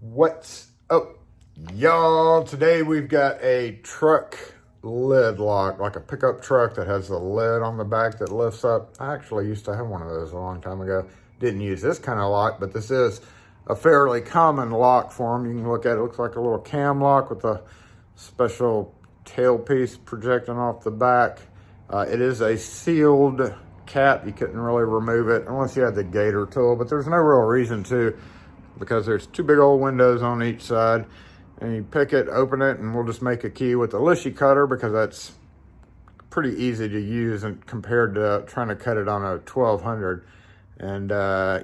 What's up, y'all? Today we've got a truck lid lock, like a pickup truck that has a lid on the back that lifts up. I actually used to have one of those a long time ago. Didn't use this kind of lock, but this is a fairly common lock for them. You can look at it, looks like a little cam lock with a special tailpiece projecting off the back. It is a sealed cap. You couldn't really remove it unless you had the gator tool, but there's no real reason to, because there's two big old windows on each side, and you pick it, open it, and we'll just make a key with the Lishi cutter because that's pretty easy to use and compared to trying to cut it on a 1200. And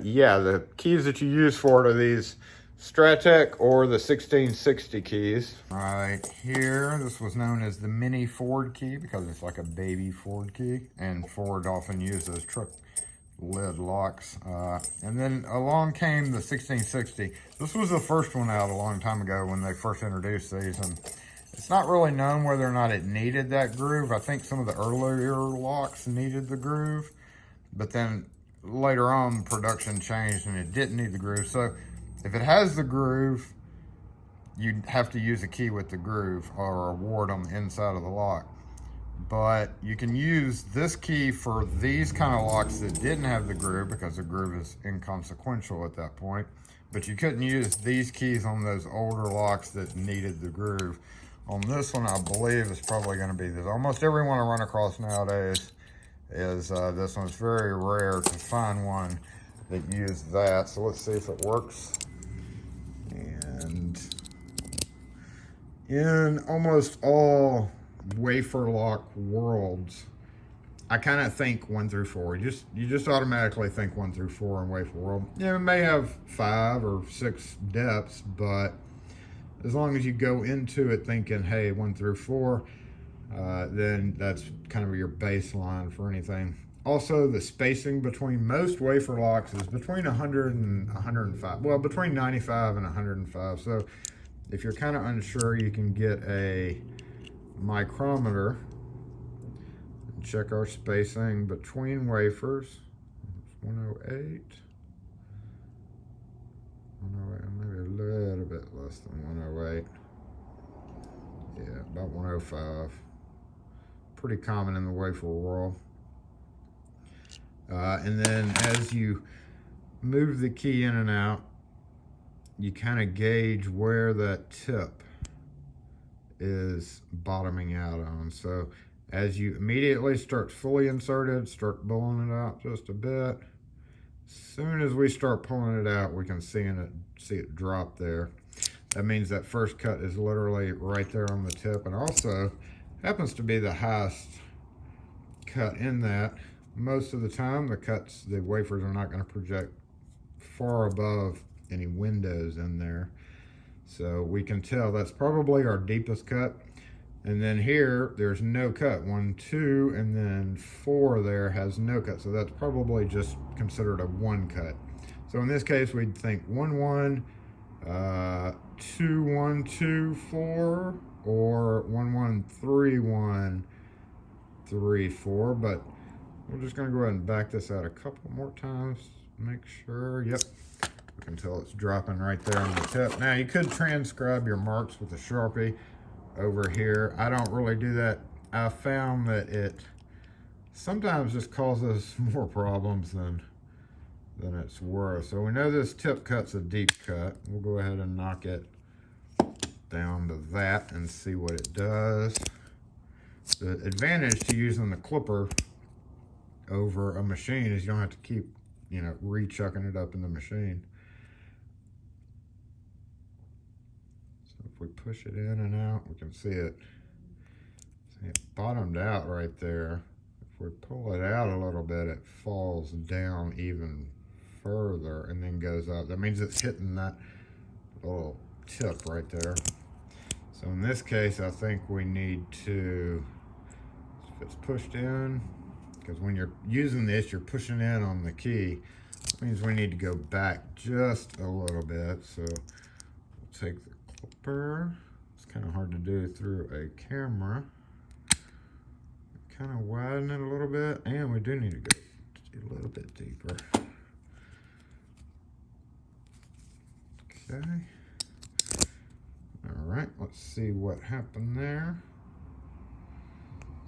yeah, the keys that you use for it are these Strattec or the 1660 keys. Right here, this was known as the mini Ford key because it's like a baby Ford key, and Ford often uses truck lid locks. And then along came the 1660. This was the first one out a long time ago when they first introduced these, and it's not really known whether or not it needed that groove. I think some of the earlier locks needed the groove, but then later on production changed and it didn't need the groove. So if it has the groove, you'd have to use a key with the groove or a ward on the inside of the lock. But you can use this key for these kind of locks that didn't have the groove because the groove is inconsequential at that point. But you couldn't use these keys on those older locks that needed the groove. On this one, I believe it's probably going to be this. Almost every one I run across nowadays is this one. It's very rare to find one that uses that. So let's see if it works. And in almost all wafer lock worlds, I kind of think 1 through 4. You just automatically think 1 through 4 in wafer world. Yeah, it may have 5 or 6 depths, but as long as you go into it thinking, hey, 1 through 4, then that's kind of your baseline for anything. Also, the spacing between most wafer locks is between 100 and 105. Well, between 95 and 105. So if you're kind of unsure, you can get a micrometer and check our spacing between wafers. It's 108. 108, maybe a little bit less than 108. Yeah, about 105. Pretty common in the wafer world. And then as you move the key in and out, you kind of gauge where that tip is bottoming out on. So as you immediately start fully inserted, start pulling it out just a bit. As soon as we start pulling it out, we can see it drop there. That means that first cut is literally right there on the tip, and also happens to be the highest cut in that. Most of the time, the wafers are not going to project far above any windows in there. So we can tell that's probably our deepest cut. And then here, there's no cut. 1, 2, and then 4 there has no cut. So that's probably just considered a 1 cut. So in this case, we'd think 1, 1, 2, 1, 2, 4, or 1, 1, 3, 1, 3, 4. But we're just going to go ahead and back this out a couple more times. Make sure. Yep. You can tell it's dropping right there on the tip. Now, you could transcribe your marks with a Sharpie over here. I don't really do that. I found that it sometimes just causes more problems than it's worth. So we know this tip cut's a deep cut. We'll go ahead and knock it down to that and see what it does. The advantage to using the clipper over a machine is you don't have to keep, re-chucking it up in the machine. So if we push it in and out, we can see it bottomed out right there. If we pull it out a little bit, it falls down even further and then goes up. That means it's hitting that little tip right there. So in this case, I think we need to, if it's pushed in, because when you're using this, you're pushing in on the key. That means we need to go back just a little bit. So we'll take the clipper. It's kind of hard to do through a camera. Kind of widen it a little bit, and we do need to go a little bit deeper. Okay. Let's see what happened there.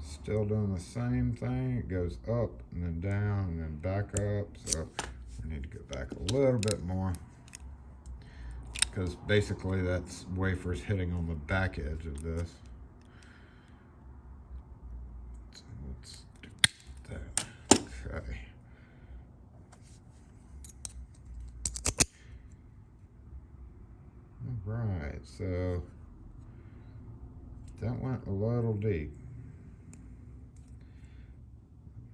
Still doing the same thing. It goes up and then down and then back up. So we need to go back a little bit more, because basically that's wafers hitting on the back edge of this. So let's do that. Okay. All right, so that went a little deep.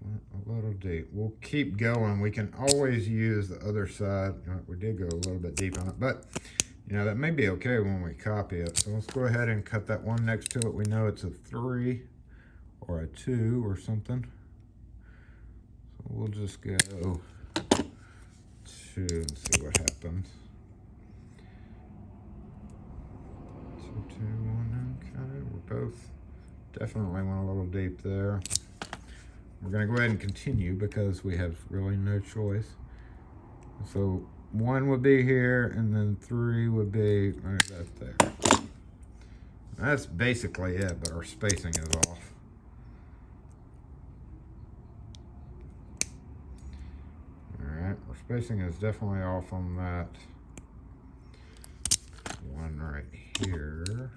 A little deep. We'll keep going. We can always use the other side. We did go a little bit deep on it, but you know, that may be okay when we copy it. So let's go ahead and cut that one next to it. We know it's a 3 or a 2 or something. So we'll just go 2 and see what happens. 2, 2, 1. Okay, we're both definitely went a little deep there. We're going to go ahead and continue because we have really no choice. So 1 would be here, and then 3 would be right up there. That's basically it, but our spacing is off. Alright, our spacing is definitely off on that one right here.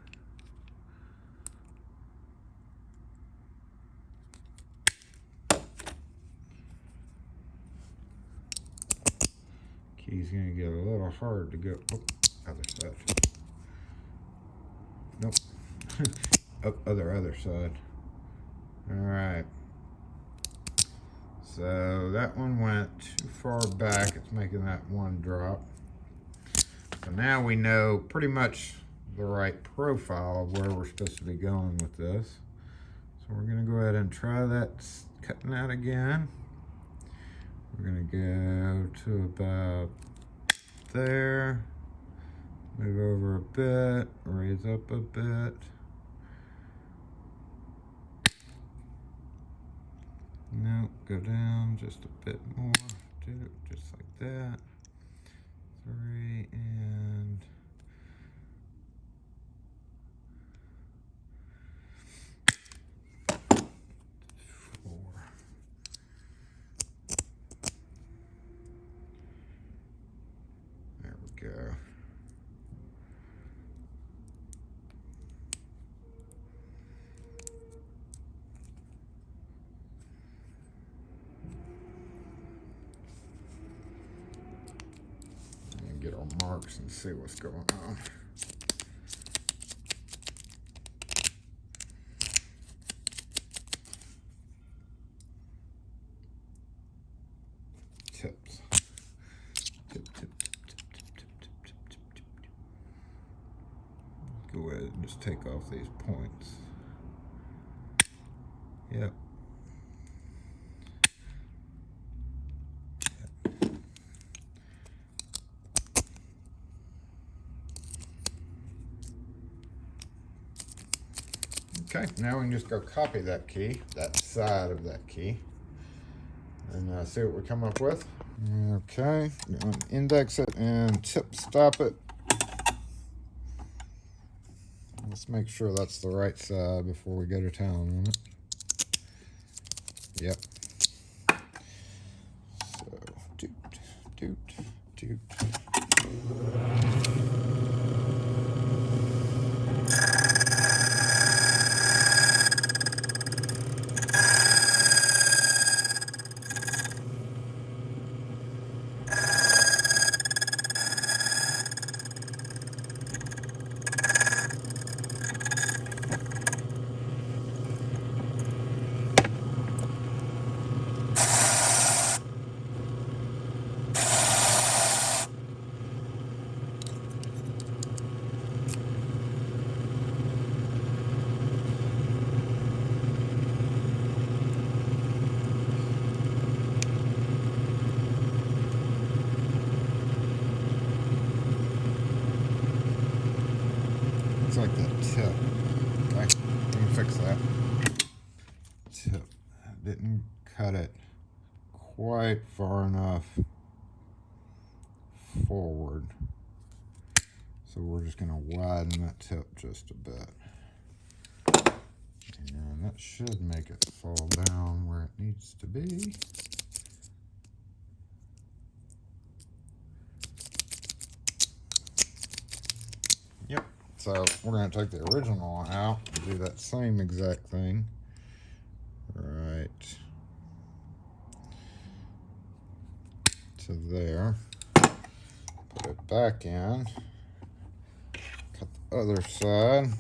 Key's gonna get a little hard to go. Oh, other side. Nope. Other side. All right. So that one went too far back. It's making that one drop. So now we know pretty much the right profile of where we're supposed to be going with this. So we're gonna go ahead and try that, cutting that again. We're gonna go to about there, move over a bit, raise up a bit. No, go down just a bit more, do it just like that. 3 and 4. There we go. And get our marks and see what's going on. Tips. Go ahead and just take off these points. Yep. Okay, now we can just go copy that key, that side of that key, and see what we come up with. Okay, index it and tip stop it. Let's make sure that's the right side before we go to town on it. Yep. So, doot, doot, doot. Like that tip. Okay, let me fix that. Tip. I didn't cut it quite far enough forward. So we're just going to widen that tip just a bit. And that should make it fall down where it needs to be. Yep. So we're going to take the original one out and do that same exact thing. Right to there. Put it back in. Cut the other side.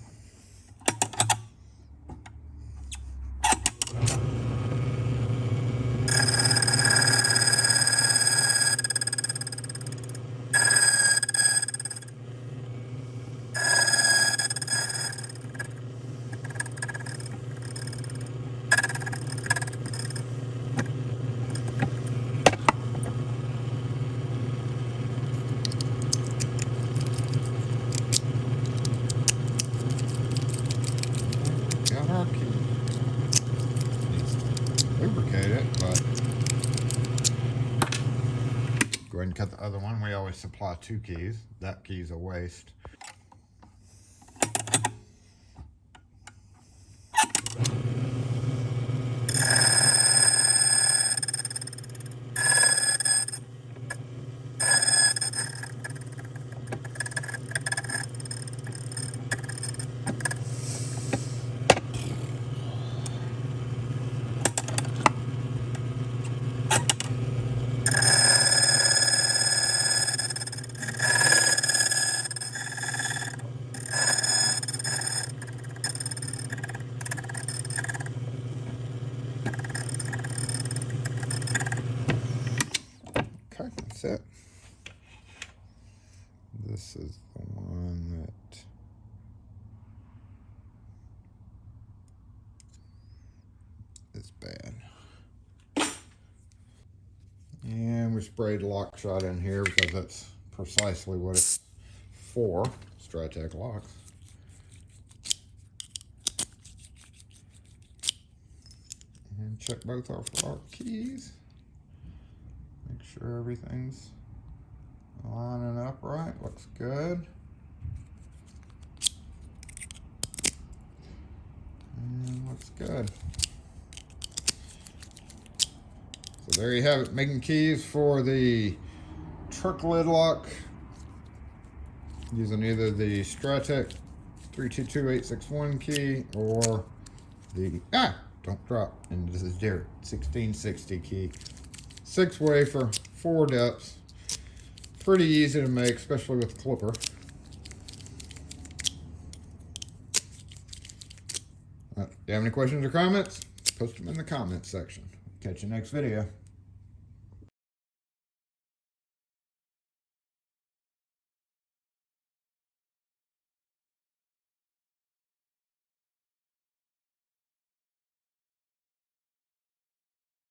Got our key. Needs to lubricate it, but go ahead and cut the other one. We always supply 2 keys. That key's a waste. Okay, that's it. This is the one that is bad. And we sprayed lock shot in here because that's precisely what it's for, Strattec locks. And check both our keys. Make sure everything's lining up right. Looks good. And looks good. So there you have it, making keys for the truck lid lock using either the Strattec 322861 key or the, don't drop, and this is their 1660 key. 6-way for 4 depths. Pretty easy to make, especially with the clipper. If you have any questions or comments, post them in the comments section. Catch you next video.